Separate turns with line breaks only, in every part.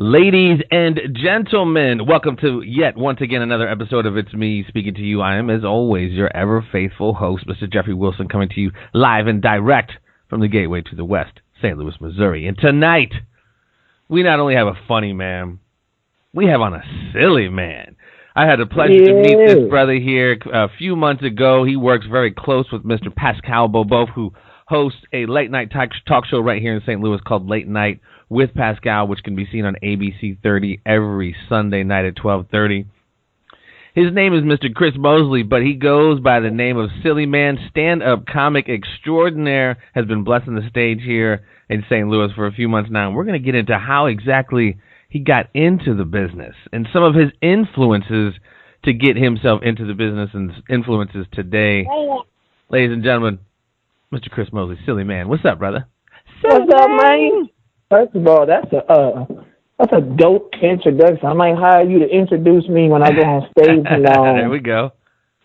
Ladies and gentlemen, welcome to once again another episode of It's Me Speaking to You. I am, as always, your ever faithful host, Mr. Jeffrey Wilson, coming to you live and direct from the gateway to the West, St. Louis, Missouri. And tonight, we not only have a funny man, we have on a silly man. I had the pleasure to meet this brother here a few months ago. He works very close with Mr. Pascal Boboff, who hosts a late-night talk show right here in St. Louis called Late Night with Pascal, which can be seen on ABC 30 every Sunday night at 12:30. His name is Mr. Chris Mosley, but he goes by the name of SillyMan, stand-up comic extraordinaire, has been blessing the stage here in St. Louis for a few months now. And we're going to get into how exactly he got into the business and some of his influences to get himself into the business and influences today. Ladies and gentlemen, Mr. Chris Mosley, SillyMan. What's up, brother?
What's up, man? First of all, that's a dope introduction. I might hire you to introduce me when I go on stage. And,
there we go.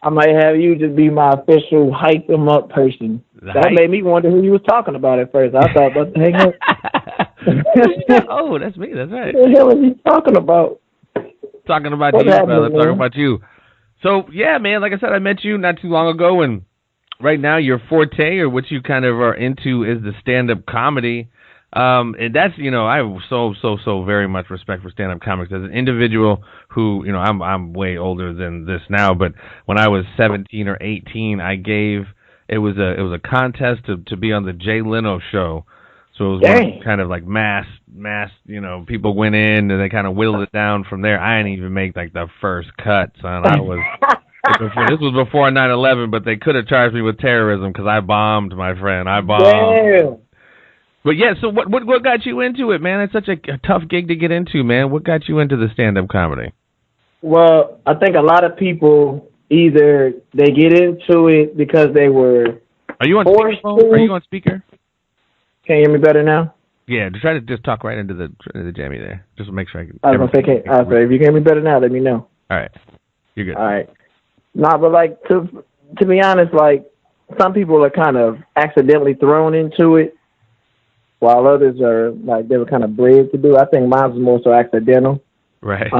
I might have you just be my official hype them up person. That made me wonder who you was talking about at first. I thought, what the heck?
Oh, that's me. That's right.
What the hell is he talking about?
Talking about you, brother. Talking about you. So, yeah, man, like I said, I met you not too long ago, and right now your forte or what you kind of are into is the stand-up comedy. And that's, I have so very much respect for stand-up comics as an individual who, I'm way older than this now, but when I was 17 or 18, it was a contest to be on the Jay Leno show. So it was kind of like mass, people went in and they kind of whittled it down from there. I didn't even make like the first cut, son. This was before 9/11, but they could have charged me with terrorism because I bombed, my friend. I bombed.
Damn.
But yeah, so what got you into it, man? It's such a tough gig to get into, man. What got you into the stand-up comedy?
Well, I think a lot of people either they get into it because they were.
Are you on speakerphone? Are you on speaker?
Can you hear me better now?
Yeah, try to just talk right into the jammy there. Just to make sure I can.
I was gonna say, if you can hear me better now, let me know.
All right, you're good.
All right. Nah, but like to be honest, like some people are kind of accidentally thrown into it, while others are like they were kind of bred to do. I think mine was more so accidental.
Right.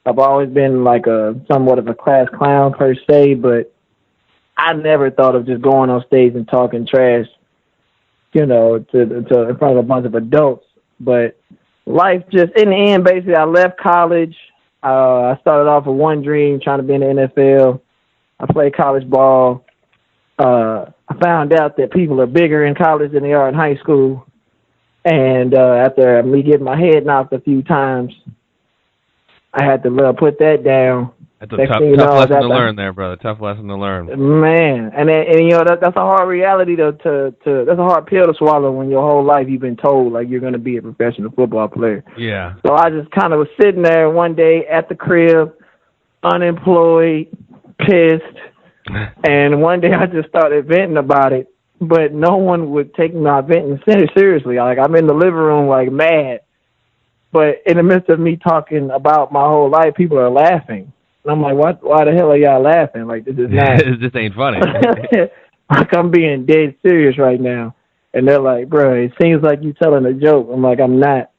I've always been like somewhat of a class clown per se, but I never thought of just going on stage and talking trash, to in front of a bunch of adults. But life just in the end, basically, I left college. I started off with one dream, trying to be in the NFL. I played college ball. I found out that people are bigger in college than they are in high school. And after me getting my head knocked a few times, I had to put that down.
That's a tough lesson to learn there, brother. Tough lesson to learn. Man,
and that's a hard reality that's a hard pill to swallow when your whole life you've been told like you're going to be a professional football player.
Yeah.
So I just kind of was sitting there one day at the crib, unemployed, pissed, and one day I just started venting about it. But no one would take my venting seriously. Like I'm in the living room like mad. But in the midst of me talking about my whole life, people are laughing. And I'm like, what? Why the hell are y'all laughing? Like, this is not...
This ain't funny.
Like, I'm being dead serious right now. And they're like, bro, it seems like you telling a joke. I'm like, I'm not.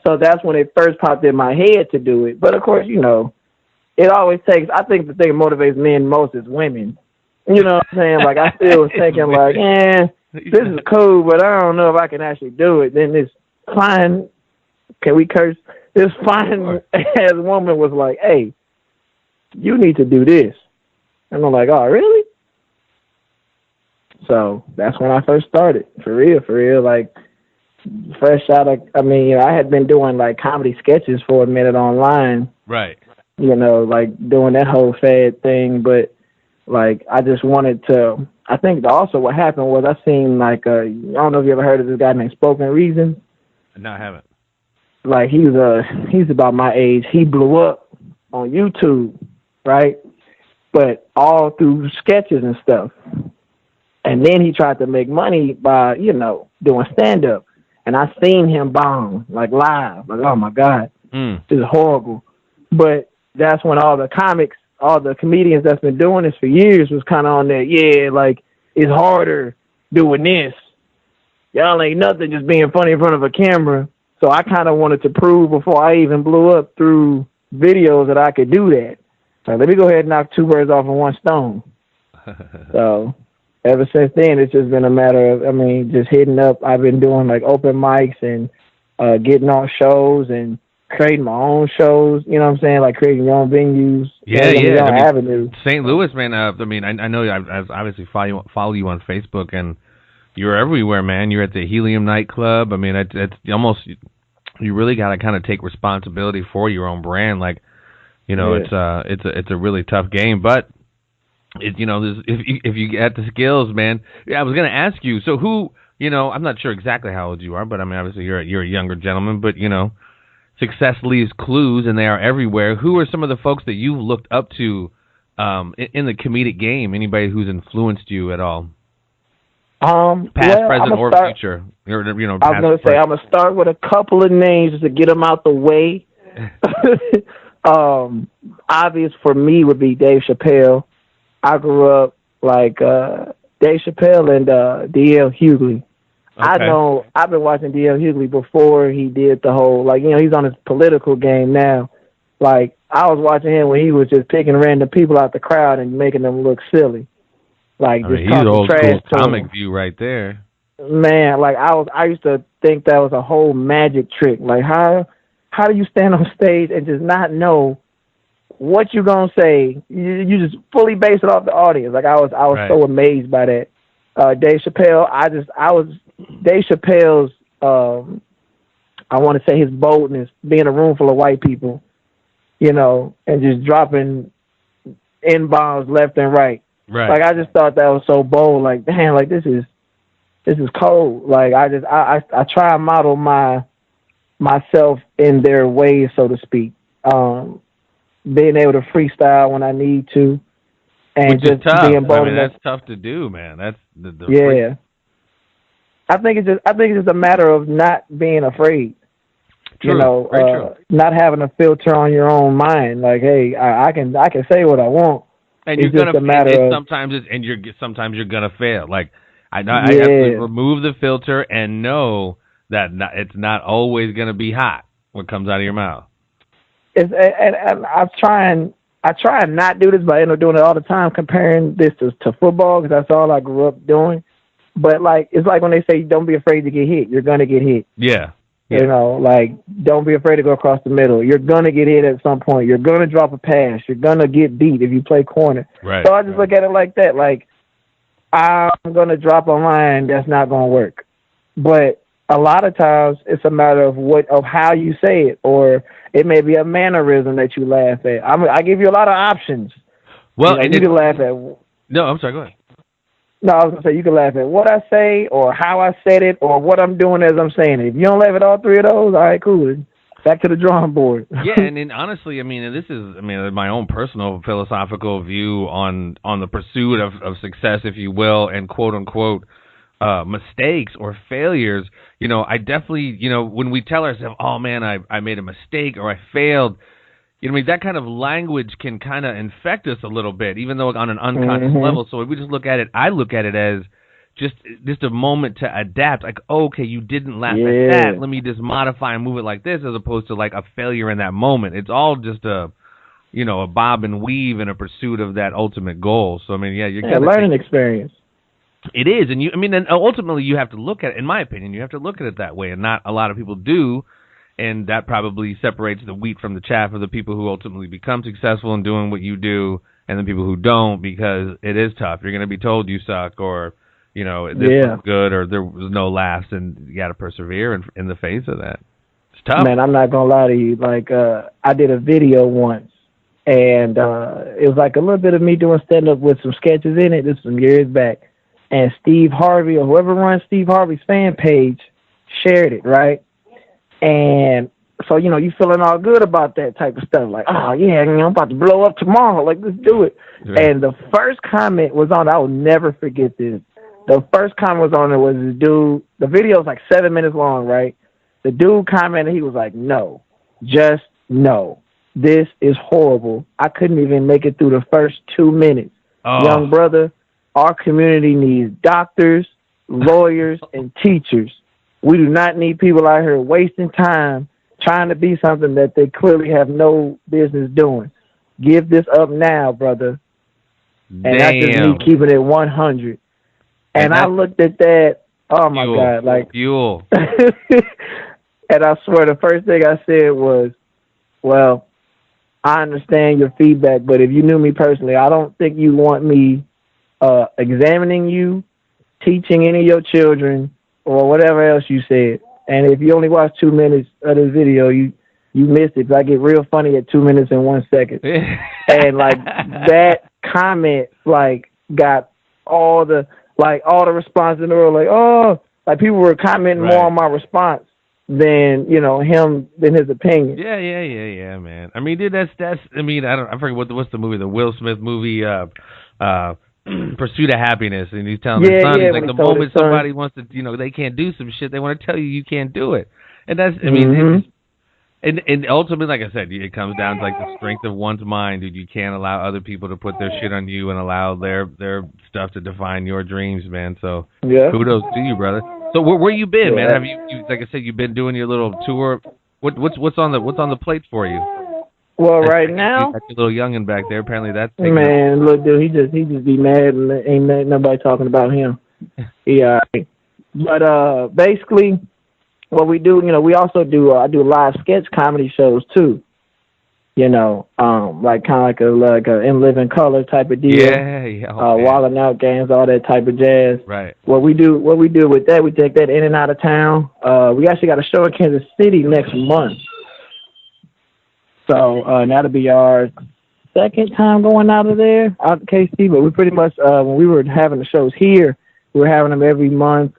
So that's when it first popped in my head to do it. But, of course, it always takes... I think the thing that motivates men most is women. You know what I'm saying? Like, I still was thinking, like, this is cool, but I don't know if I can actually do it. Then this fine... Can we curse? This fine-ass woman was like, hey, you need to do this. And I'm like, oh, really? So that's when I first started, for real. Like, fresh out of, I had been doing, like, comedy sketches for a minute online.
Right.
Like, doing that whole fad thing. But, like, I just wanted to, I think also what happened was I seen, like, I don't know if you ever heard of this guy named Spoken Reason.
No, I haven't.
Like, he's about my age. He blew up on YouTube, right? But all through sketches and stuff. And then he tried to make money by, doing stand-up. And I seen him bomb, like, live. Like, oh, my God. This is horrible. But that's when all the comedians that's been doing this for years was kind of on that, like, it's harder doing this. Y'all ain't nothing just being funny in front of a camera. So I kind of wanted to prove before I even blew up through videos that I could do that. So let me go ahead and knock two birds off in one stone. So ever since then, it's just been a matter of, just hitting up. I've been doing like open mics and getting on shows and creating my own shows. You know what I'm saying? Like creating your own venues. Your own avenues.
St. Louis, man. I know I obviously follow you on Facebook, and you're everywhere, man. You're at the Helium nightclub. It's almost, you really got to kind of take responsibility for your own brand. Like, it's a really tough game, but if you get the skills, man. Yeah, I was gonna ask you. So who, I'm not sure exactly how old you are, but obviously you're a younger gentleman. But success leaves clues, and they are everywhere. Who are some of the folks that you've looked up to in the comedic game? Anybody who's influenced you at all? Past, present, or future. I was
going to say, I'm going to start with a couple of names just to get them out the way. Obvious for me would be Dave Chappelle. I grew up like Dave Chappelle and D.L. Hughley. Okay. I've been watching D.L. Hughley before he did the whole, he's on his political game now. Like, I was watching him when he was just picking random people out the crowd and making them look silly. Like,
he's old school comic view right there.
Man, like I used to think that was a whole magic trick. Like, how do you stand on stage and just not know what you're gonna say? You just fully base it off the audience. Like I was right. So amazed by that. Dave Chappelle, Dave Chappelle's I want to say his boldness, being in a room full of white people, and just dropping N-bombs left and right.
Right.
Like I just thought that was so bold. Like, damn, like this is cold. Like I try to model myself in their ways, so to speak. Being able to freestyle when I need to, and
which
just
is tough.
being bold.
That's tough to do, man. That's the
yeah. I think it's just a matter of not being afraid.
True. True.
Not having a filter on your own mind. Like, hey, I can say what I want.
And you're gonna sometimes you're gonna fail. Like I have to remove the filter and know that it's not always gonna be hot what comes out of your mouth.
And I try and not do this, but I end up doing it all the time, comparing this to football because that's all I grew up doing. But like it's like when they say don't be afraid to get hit, you're gonna get hit.
Yeah.
Like don't be afraid to go across the middle. You're gonna get hit at some point. You're gonna drop a pass. You're gonna get beat if you play corner.
Right.
So I just look at it like that. Like I'm gonna drop a line that's not gonna work. But a lot of times it's a matter of how you say it, or it may be a mannerism that you laugh at. I give you a lot of options.
Well,
you can laugh at.
No, I'm sorry. Go ahead.
No, I was going to say, you can laugh at what I say or how I said it or what I'm doing as I'm saying it. If you don't laugh at all three of those, all right, cool. Back to the drawing board.
Yeah, and honestly, this is my own personal philosophical view on the pursuit of success, if you will, and quote-unquote mistakes or failures. I definitely, when we tell ourselves, oh, man, I made a mistake or I failed, that kind of language can kind of infect us a little bit, even though on an unconscious level. So if we just look at it, I look at it as just a moment to adapt. Like, okay, you didn't laugh at that. Let me just modify and move it like this, as opposed to like a failure in that moment. It's all just a bob and weave in a pursuit of that ultimate goal. So you're
a learning experience.
It is, and and ultimately you have to look at it. In my opinion, you have to look at it that way, and not a lot of people do. And that probably separates the wheat from the chaff of the people who ultimately become successful in doing what you do and the people who don't, because it is tough. You're going to be told you suck, or, this was good, or there was no last, and you got to persevere in the face of that. It's tough.
Man, I'm not going to lie to you. Like, I did a video once, and it was like a little bit of me doing stand-up with some sketches in it. This was some years back. And Steve Harvey, or whoever runs Steve Harvey's fan page, shared it, right? And so, you feeling all good about that type of stuff. Like, oh, yeah, I'm about to blow up tomorrow. Like, let's do it. Right. And the first comment was on, I will never forget this. The first comment was on it was this dude. The video was like 7 minutes long, right? The dude commented, he was like, no, just no. This is horrible. I couldn't even make it through the first 2 minutes. Oh. Young brother, our community needs doctors, lawyers, and teachers. We do not need people out here wasting time trying to be something that they clearly have no business doing. Give this up now, brother. And that's just me keeping it 100. And I looked at that. Oh my God! Like
fuel.
And I swear, the first thing I said was, "Well, I understand your feedback, but if you knew me personally, I don't think you want me examining you, teaching any of your children, or whatever else you said. And if you only watch 2 minutes of this video, you missed it. 'Cause I get real funny at 2 minutes and 1 second." And like that comment, like got all the response in the world. Like, oh, like people were commenting more on my response than than his opinion.
Yeah, man. I mean, dude, that's. I mean, I forget what's the movie, the Will Smith movie, Pursuit of Happiness, and he's telling his son, he's like, the moment somebody wants to, they can't do some shit, they want to tell you can't do it, and that's. I mean, and ultimately, like I said, it comes down to like the strength of one's mind, dude. You can't allow other people to put their shit on you and allow their stuff to define your dreams, man. So kudos to you, brother. So where you been, man? Have you like I said, you've been doing your little tour? What's on the plate for you?
Well, right now,
that little youngin back there. Apparently, that's
man. Look, dude, he just be mad and ain't nobody talking about him. Yeah, but basically, what we do, we also do. I do live sketch comedy shows too. Like kind of like a In Living Color type of deal.
Yeah.
Wilding Out games, all that type of jazz.
Right.
What we do with that, we take that in and out of town. We actually got a show in Kansas City next month. So that'll be our second time going out of there, out to KC. But we pretty much, when we were having the shows here, we were having them every month.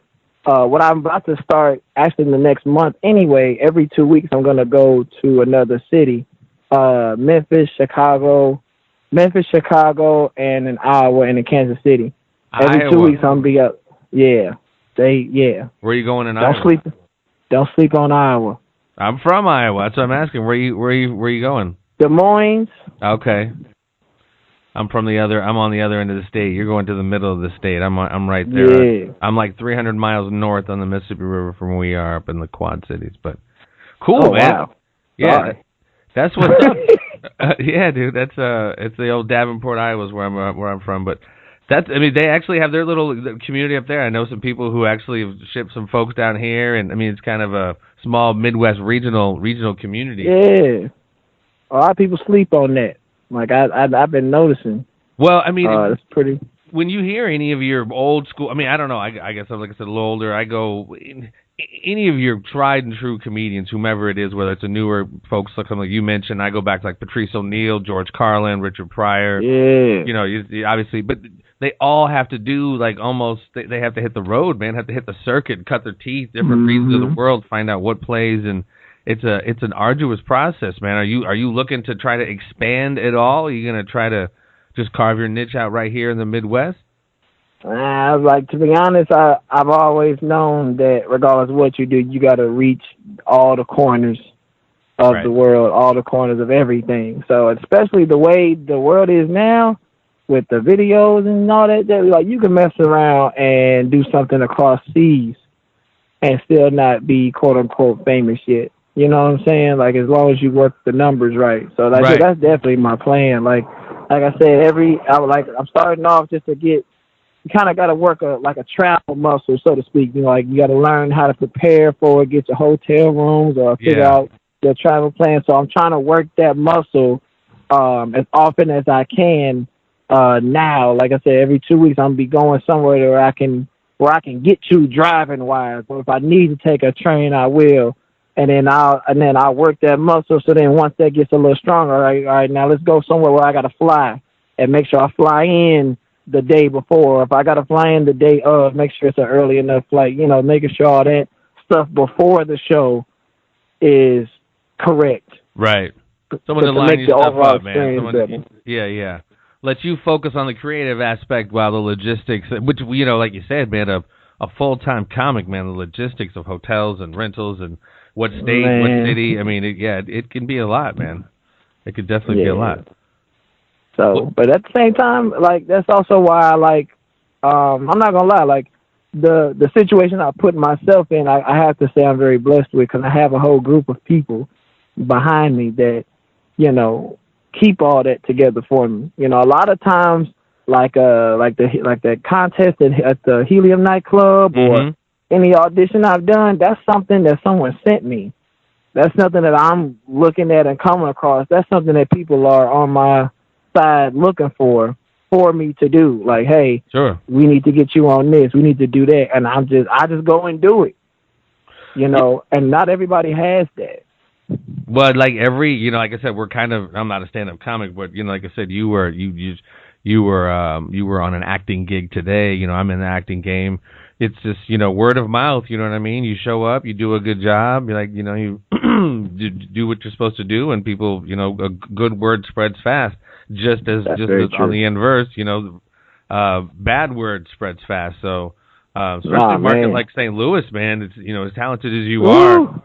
What I'm about to start, actually in the next month anyway, every 2 weeks I'm going to go to another city. Memphis, Chicago, and in Iowa and in Kansas City. Every 2 weeks I'm be up. Yeah. Where
are you going in Iowa?
Don't sleep on Iowa.
I'm from Iowa. That's what I'm asking. Where you going?
Des Moines.
Okay. I'm on the other end of the state. You're going to the middle of the state. I'm right there.
Yeah.
I'm like 300 miles north on the Mississippi River from where we are up in the Quad Cities. But cool, man.
Wow.
Yeah.
Sorry.
That's what's up. Yeah, dude. That's it's the old Davenport, Iowa, is where I'm from. But they actually have their little community up there. I know some people who actually have shipped some folks down here, and I mean it's kind of a small Midwest regional community.
Yeah, a lot of people sleep on that. Like I've been noticing.
Well, I mean,
it's pretty.
When you hear any of your old school, I mean, I don't know. I guess like I said, a little older. I go. Any of your tried and true comedians, whomever it is, whether it's a newer folks like some like you mentioned, I go back to like Patrice O'Neill, George Carlin, Richard Pryor.
Yeah.
You obviously, but they all have to do like almost. They have to hit the road, man. Have to hit the circuit, cut their teeth, different regions of the world, find out what plays, and it's an arduous process, man. Are you looking to try to expand at all? Are you gonna try to just carve your niche out right here in the Midwest?
Like, to be honest, I've always known that regardless of what you do, you got to reach all the corners of the world, all the corners of everything. So especially the way the world is now with the videos and all that, like you can mess around and do something across seas and still not be quote unquote famous yet. You know what I'm saying? Like as long as you work the numbers right. So that's definitely my plan. Like I said, I'm starting off just to get. You kind of got to work a travel muscle, so to speak. Like you got to learn how to prepare for it, get your hotel rooms, or figure out your travel plan. So I'm trying to work that muscle as often as I can now. Like I said, every 2 weeks I'm gonna be going somewhere where I can get to driving wise. Or if I need to take a train, I will. And then I'll work that muscle. So then once that gets a little stronger, all right, now let's go somewhere where I got to fly and make sure I fly in the day before. If I got to fly in the day of, make sure it's an early enough flight, making sure all that stuff before the show is correct.
Right. Someone to line your stuff up, man. Yeah. Let you focus on the creative aspect while the logistics, which, like you said, man, a full-time comic, man, the logistics of hotels and rentals and what state, what city, I mean, it can be a lot, man. It could definitely be a lot.
So, but at the same time, like, that's also why I like, I'm not going to lie, like, the situation I put myself in, I have to say I'm very blessed with, because I have a whole group of people behind me that, keep all that together for me. A lot of times, like the contest at the Helium nightclub, or any audition I've done, that's something that someone sent me. That's nothing that I'm looking at and coming across. That's something that people are on my side looking for me to do. Like, hey,
sure,
we need to get you on this. We need to do that. And I just go and do it. And not everybody has that.
But like like I said, I'm not a stand-up comic, but like I said, you were on an acting gig today. I'm in the acting game. It's just, word of mouth, you know what I mean? You show up, you do a good job, you do what you're supposed to do, and people, a good word spreads fast. Just as on the inverse, bad word spreads fast. So, especially a market like St. Louis, man, it's, as talented as you are.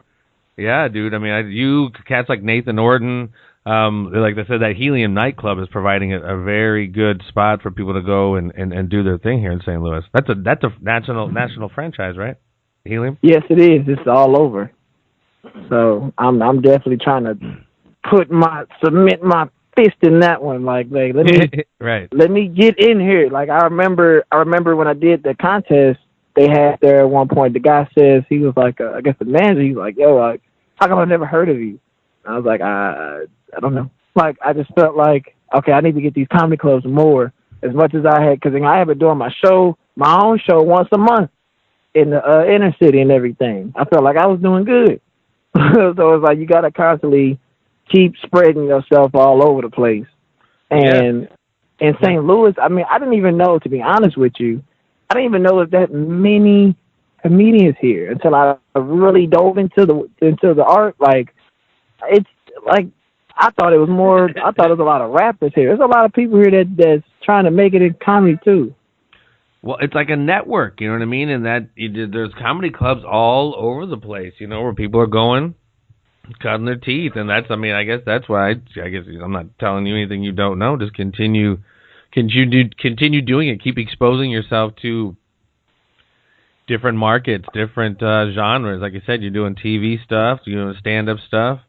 Yeah, dude. I mean, you cats like Nathan Orton, like I said, that Helium nightclub is providing a very good spot for people to go and do their thing here in St. Louis. That's a national franchise, right? Helium?
Yes, it is. It's all over. So I'm definitely trying to submit my fist in that one. Like let me
right.
Let me get in here. Like I remember when I did the contest, they had there at one point. The guy says, he was like, I guess the manager. He's like, yo, like, how come I've never heard of you? And I was like, I don't know. Like, I just felt like, okay, I need to get these comedy clubs more, as much as I had, because I have been doing my own show once a month in the inner city and everything. I felt like I was doing good. So it's like, you got to constantly keep spreading yourself all over the place. And in St. Louis, I mean, I didn't even know, to be honest with you, I didn't even know if that many comedians here until I really dove into the art. Like, it's like, I thought it was a lot of rappers here. There's a lot of people here that's trying to make it in comedy too.
Well, it's like a network, you know what I mean? And that there's comedy clubs all over the place, where people are going, cutting their teeth, and I guess that's why I guess I'm not telling you anything you don't know. Just continue doing it. Keep exposing yourself to different markets, different genres. Like I said, you're doing TV stuff, you're doing stand-up stuff.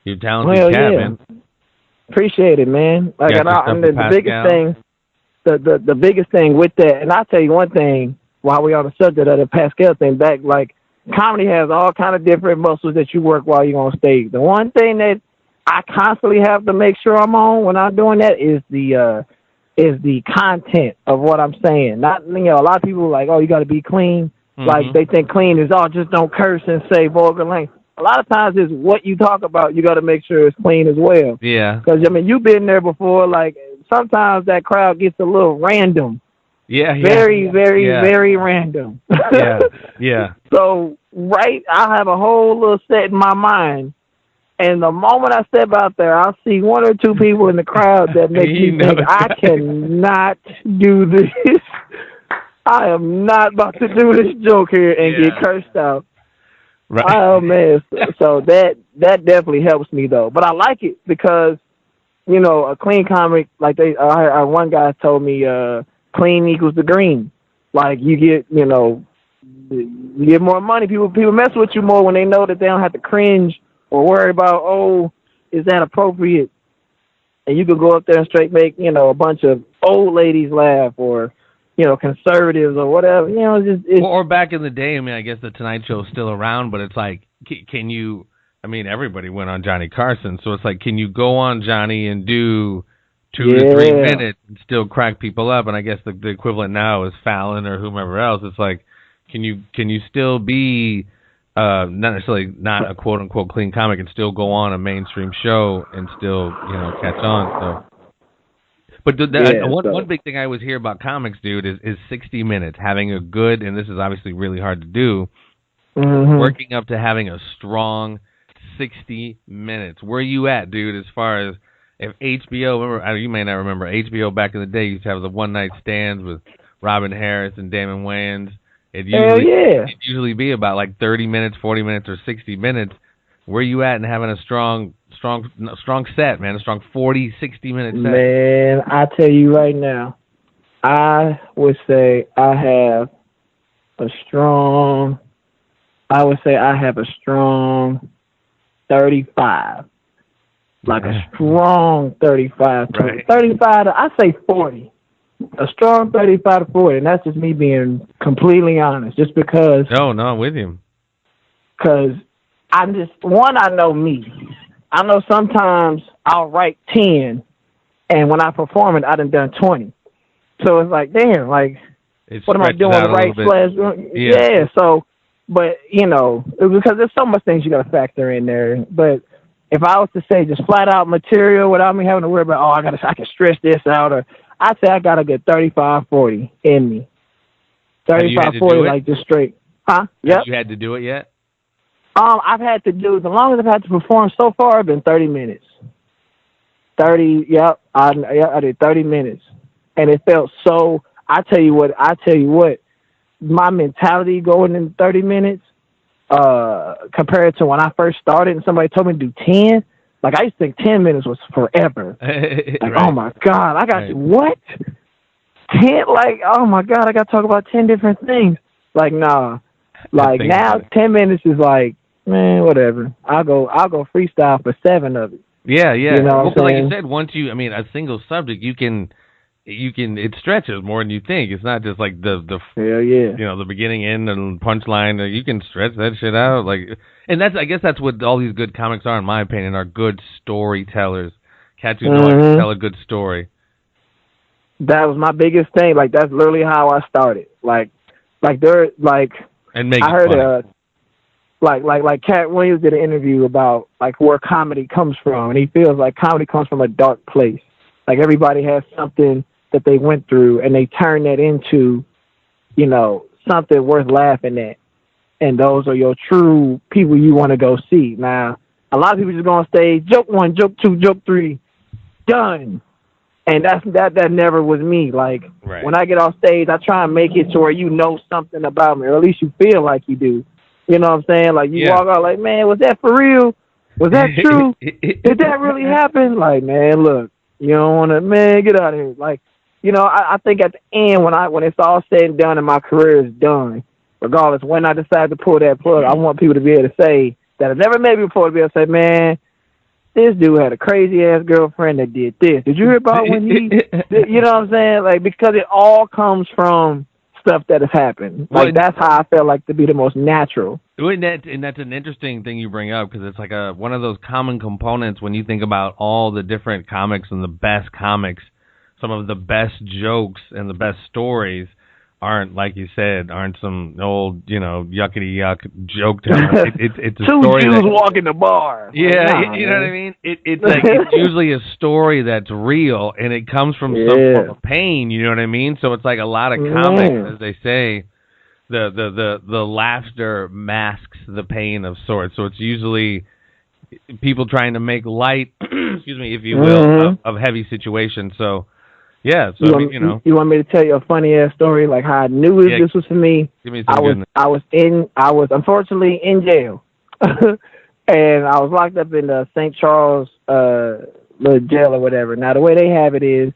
You're talented cat, man.
Appreciate it, man. Like, the biggest thing, the biggest thing with that, and I'll tell you one thing while we're on the subject of the Pascal thing, back, like, comedy has all kind of different muscles that you work while you're on stage. The one thing that I constantly have to make sure I'm on when I'm doing that is the content of what I'm saying. Not, a lot of people are like, oh, you got to be clean. Like, they think clean is, just don't curse and say vulgar language. A lot of times it's what you talk about, you got to make sure it's clean as well.
Yeah.
Because, you've been there before. Like, sometimes that crowd gets a little random.
Yeah.
Very random.
Yeah.
So, I have a whole little set in my mind. And the moment I step out there, I'll see one or two people in the crowd that make me think, I cannot do this. I am not about to do this joke here and get cursed out. Right. Oh, man. So that definitely helps me, though. But I like it because, a clean comic, like one guy told me, clean equals the green. Like, you get, you get more money. People mess with you more when they know that they don't have to cringe or worry about, oh, is that appropriate? And you can go up there and straight make, a bunch of old ladies laugh, or, conservatives or whatever.
Or back in the day, I guess the Tonight Show is still around, but it's like, can you, everybody went on Johnny Carson, so it's like, can you go on Johnny and do 2 to 3 minutes and still crack people up? And I guess the equivalent now is Fallon or whomever else. It's like, can you still be not necessarily not a quote unquote clean comic and still go on a mainstream show and still catch on? So, but one big thing I always hear about comics, dude, is 60 minutes, having a good, and this is obviously really hard to do, working up to having a strong 60 minutes. Where are you at, dude, as far as if HBO, remember, you may not remember, HBO back in the day used to have the one-night stands with Robin Harris and Damon Wayans. It'd usually be about like 30 minutes, 40 minutes, or 60 minutes. Where are you at in having a strong set, man? A strong 40, 60-minute set?
Man, I tell you right now, I would say I have a strong, I would say I have a strong 35. Like a strong 35.
Right.
35 to, I say 40. A strong 35 to 40. And that's just me being completely honest. Just because.
No, I'm with you.
Because I know me. I know sometimes I'll write 10, and when I perform it, I done 20. So it's like, damn, like, what am I doing? Right slash, yeah. So, but because there's so much things you got to factor in there. But if I was to say just flat out material without me having to worry about, I can stretch this out, or I'd say I got a good 35, 40 in me. 35, 40, like just straight. Huh? Yep.
Have you had to do it yet?
I've had to do, the longest I've had to perform so far have been 30 minutes. 30, yep. I did 30 minutes. And it felt so, I tell you what, my mentality going in 30 minutes, compared to when I first started and somebody told me to do 10, like I used to think 10 minutes was forever. Like, right. Oh my God, I got what? 10, like, oh my God, I got to talk about 10 different things. Like, nah. Like now 10 minutes is like, man, whatever. I'll go freestyle for 7 of it.
Yeah.
You know what I'm
like
saying?
you said, a single subject, you can, it stretches more than you think. It's not just like the
hell yeah.
The beginning, end, and punchline. You can stretch that shit out. Like, and I guess that's what all these good comics are, in my opinion, are good storytellers. Cats who know how to tell a good story.
That was my biggest thing. Like, that's literally how I started.
And make
I heard like Cat Williams did an interview about like where comedy comes from, and he feels like comedy comes from a dark place. Like everybody has something that they went through, and they turn that into, something worth laughing at. And those are your true people you want to go see. Now, a lot of people just go on stage, joke 1, joke 2, joke 3, done. And that never was me. Like, right. When I get off stage, I try and make it to where you know something about me, or at least you feel like you do. You know what I'm saying? Like, you walk out like, man, was that for real? Was that true? Did that really happen? Like, man, look, you don't want to, man, get out of here. Like, I think at the end, when it's all said and done and my career is done, regardless, when I decide to pull that plug, I want people to be able to say, that have never met me before, to be able to say, man, this dude had a crazy-ass girlfriend that did this. Did you hear about when he did, you know what I'm saying? Like, because it all comes from stuff that has happened. Like, that's how I felt like to be the most natural.
And that's an interesting thing you bring up, because it's like one of those common components when you think about all the different comics and the best comics. Some of the best jokes and the best stories aren't, like you said, aren't some old, yuckity yuck joke telling. It's a story. 2 Jews walking the bar. Yeah, like, you know what I mean? It's like it's usually a story that's real, and it comes from some form of pain. You know what I mean? So it's like a lot of comics, as they say, the laughter masks the pain of sorts. So it's usually people trying to make light, excuse me, if you will, of heavy situations. So. Yeah, so
you want me to tell you a funny ass story, like how I knew this was for me?
Give me some
I was unfortunately in jail, and I was locked up in the St. Charles little jail or whatever. Now the way they have it is,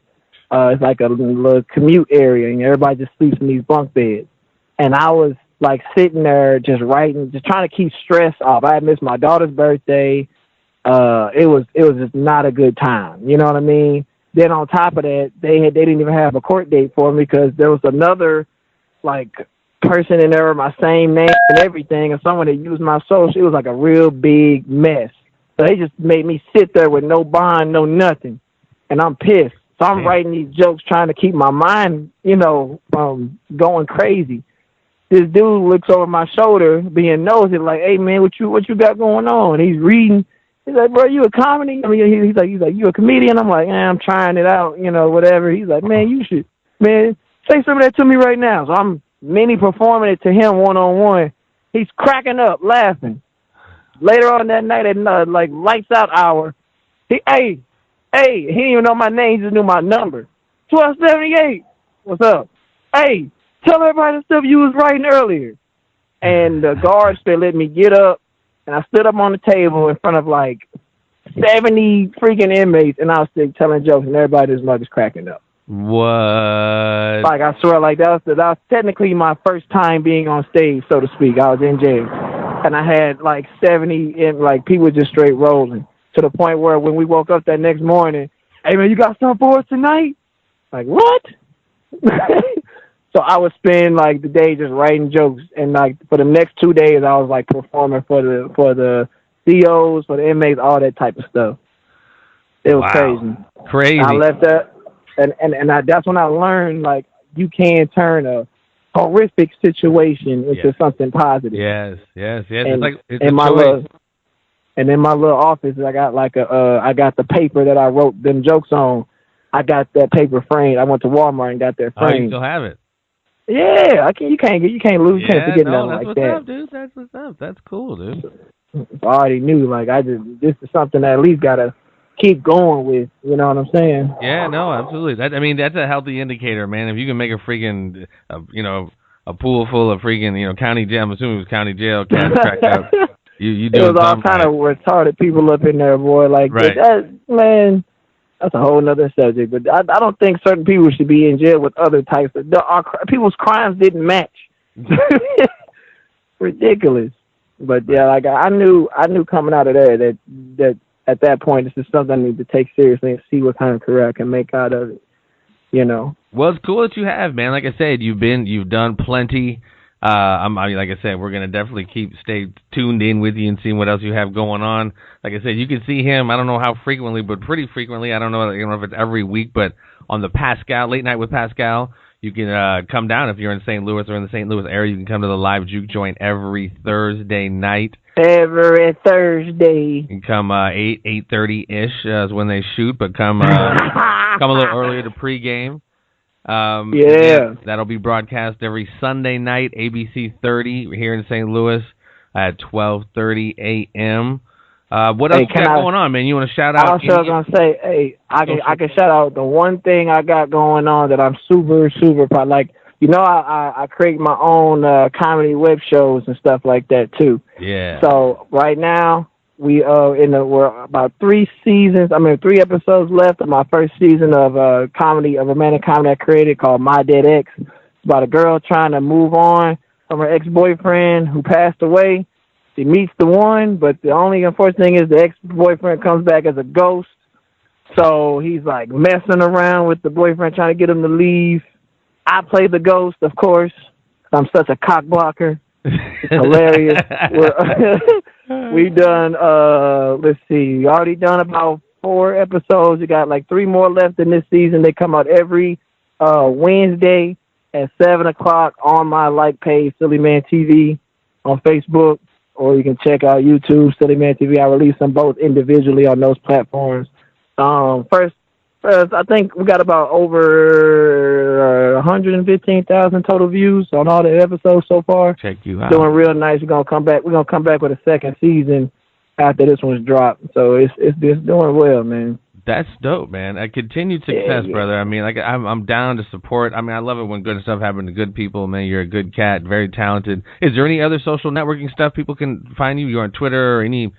it's like a little commute area, and everybody just sleeps in these bunk beds. And I was like sitting there just writing, just trying to keep stress off. I had missed my daughter's birthday. It was just not a good time. You know what I mean? Then on top of that, they didn't even have a court date for me because there was another like person in there with my same name and everything, and someone that used my social. It was like a real big mess. So they just made me sit there with no bond, no nothing, and I'm pissed. So I'm writing these jokes, trying to keep my mind, going crazy. This dude looks over my shoulder, being nosy, like, "Hey man, what you got going on?" And he's reading. He's like, "Bro, you a comedy?" I mean, he's like, "You a comedian?" I'm like, "I'm trying it out, whatever." He's like, "Man, you should, man, say some of that to me right now." So I'm mini performing it to him one-on-one. He's cracking up, laughing. Later on that night at like lights out hour, he didn't even know my name, he just knew my number. 1278. What's up? Hey, tell everybody the stuff you was writing earlier. And the guards, they let me get up. And I stood up on the table in front of like 70 freaking inmates, and I was telling jokes, and everybody was cracking up.
What?
Like, I swear, like, that was technically my first time being on stage, so to speak. I was in jail. And I had, like, 70, and, like, people just straight rolling. To the point where when we woke up that next morning, hey, man, you got something for us tonight? Like, what? So I would spend, like, the day just writing jokes. And, like, for the next 2 days, I was, like, performing for the COs, for the inmates, all that type of stuff. It was crazy. I left that. And that's when I learned, like, you can turn a horrific situation into something positive.
Yes.
And,
it's a choice.
And in my little office, I got I got the paper that I wrote them jokes on. I got that paper framed. I went to Walmart and got that framed.
Oh, you still have it?
Yeah, you can't lose. You can't forget nothing like that.
That's what's up, dude. That's what's up. That's cool, dude.
I already knew. Like, this is something that at least gotta keep going with. You know what I'm saying?
Yeah, no, absolutely. That's a healthy indicator, man. If you can make a freaking, a pool full of freaking, county jail. I'm assuming it was county jail cats cracked up. You do.
It was all kind of retarded people up in there, boy. Like,
right.
Man, that's a whole nother subject. But I don't think certain people should be in jail with other types of people's crimes didn't match. Ridiculous. But yeah, like I knew coming out of there that at that point this is something I need to take seriously and see what kind of career I can make out of it.
Well, it's cool that you have, man. Like I said, you've done plenty. Like I said, we're gonna definitely stay tuned in with you and see what else you have going on. Like I said, you can see him. I don't know how frequently, but pretty frequently. I don't know if it's every week, but on the Pascal Late Night with Pascal, you can come down if you're in St. Louis or in the St. Louis area. You can come to the live juke joint every Thursday night.
Every Thursday.
You can come 8:30 ish is when they shoot, but come a little earlier to pregame. That'll be broadcast every Sunday night, ABC 30 here in St. Louis at 12:30 a.m. What else you got going on, man? You want to shout out?
I was going to say, hey, I can shout out the one thing I got going on that I'm super, super proud. Like, I create my own comedy web shows and stuff like that too.
Yeah.
So right now we're about 3 episodes left of my first season of a romantic comedy I created called My Dead Ex. It's about a girl trying to move on from her ex-boyfriend who passed away. She meets the one, but the only unfortunate thing is the ex-boyfriend comes back as a ghost. So he's like messing around with the boyfriend, trying to get him to leave. I play the ghost, of course. I'm such a cock blocker. It's hilarious. We done, let's see, we already done about 4 episodes. We got like 3 more left in this season. They come out every Wednesday at 7 o'clock on my page, SillyMan TV on Facebook, or you can check out YouTube, SillyMan TV. I release them both individually on those platforms. First, I think we got about over 115,000 total views on all the episodes so far.
Check you out.
Doing real nice. We're gonna come back with a second season after this one's dropped. So it's doing well, man.
That's dope, man. A continued success, brother. I mean, I'm down to support. I mean, I love it when good stuff happens to good people, man. You're a good cat, very talented. Is there any other social networking stuff people can find you? You're on Twitter or any,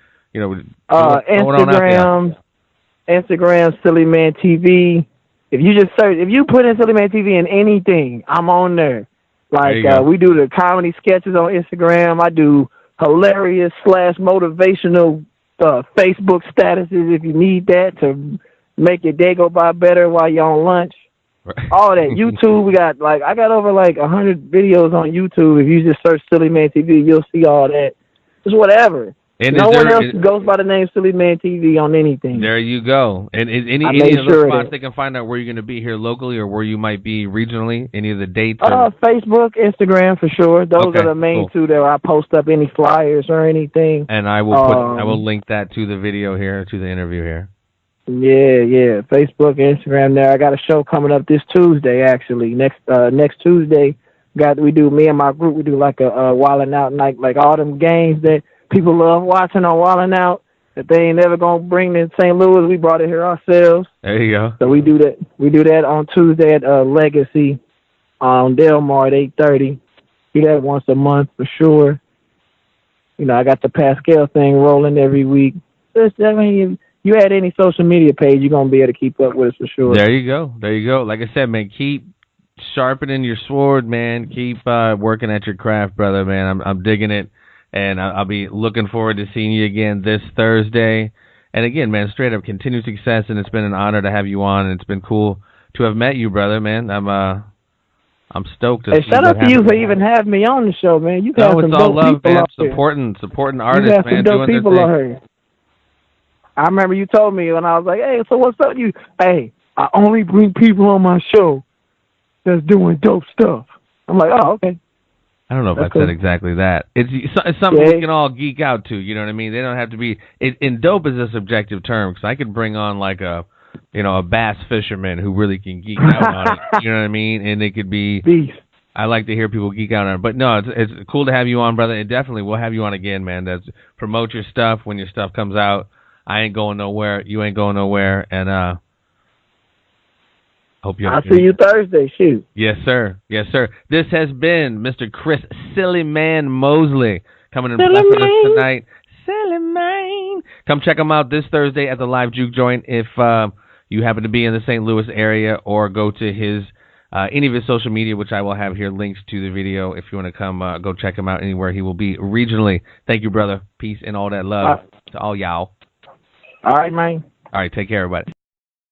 Instagram, SillyMan TV. If you put in SillyMan TV in anything, I'm on there. We do the comedy sketches on Instagram. I do hilarious / motivational Facebook statuses if you need that to make your day go by better while you're on lunch. Right. All that. YouTube, we got I got over 100 videos on YouTube. If you just search SillyMan TV, you'll see all that. Just whatever. And no one else goes by the name SillyMan TV on anything.
There you go. And any of those spots they can find out where you're going to be here locally or where you might be regionally? Any of the dates?
Facebook, Instagram for sure. Those are the main two that I post up any flyers or anything.
And I will link that to the video here, to the interview here.
Yeah. Facebook, Instagram there. I got a show coming up this Tuesday, actually. Next Tuesday, me and my group, we do a Wildin' Out night, all them games that people love watching on Wildin' Out that they ain't never gonna bring to St. Louis. We brought it here ourselves.
There you go.
So we do that. We do that on Tuesday at Legacy on Delmar at 8:30. Do that once a month for sure. I got the Pascal thing rolling every week. you add any social media page, you're gonna be able to keep up with us for sure.
There you go. There you go. Like I said, man, keep sharpening your sword, man. Keep working at your craft, brother, man. I'm digging it, and I'll be looking forward to seeing you again this Thursday. And again, man, straight up continued success, and it's been an honor to have you on, and it's been cool to have met you, brother, man. I'm stoked.
Hey, shout out to you for even having me on the show, man. You got some dope
love,
people
man.
out here.
Supporting artists,
you got
man.
some dope
doing
people
their
out
thing.
here. I remember you told me when I was like, "Hey, so what's up?" You, hey, I only bring people on my show that's doing dope stuff. I'm like, oh, okay.
I don't know if
That's
I
cool.
said exactly that. It's something we can all geek out to. You know what I mean? They don't have to be. And dope is a subjective term, because I could bring on like a bass fisherman who really can geek out on it. You know what I mean? And it could be.
Beast.
I like to hear people geek out on it. But no, it's cool to have you on, brother. And definitely we'll have you on again, man. Promote your stuff when your stuff comes out. I ain't going nowhere. You ain't going nowhere. And hope you.
I'll see you Thursday. Shoot.
Yes, sir. Yes, sir. This has been Mr. Chris SillyMan Mosley coming and blessing us tonight. SillyMan. Come check him out this Thursday at the Live Juke Joint if you happen to be in the St. Louis area, or go to his any of his social media, which I will have here, links to the video. If you want to come, go check him out anywhere he will be regionally. Thank you, brother. Peace and all that love to all y'all.
All right, man.
All right, take care, everybody.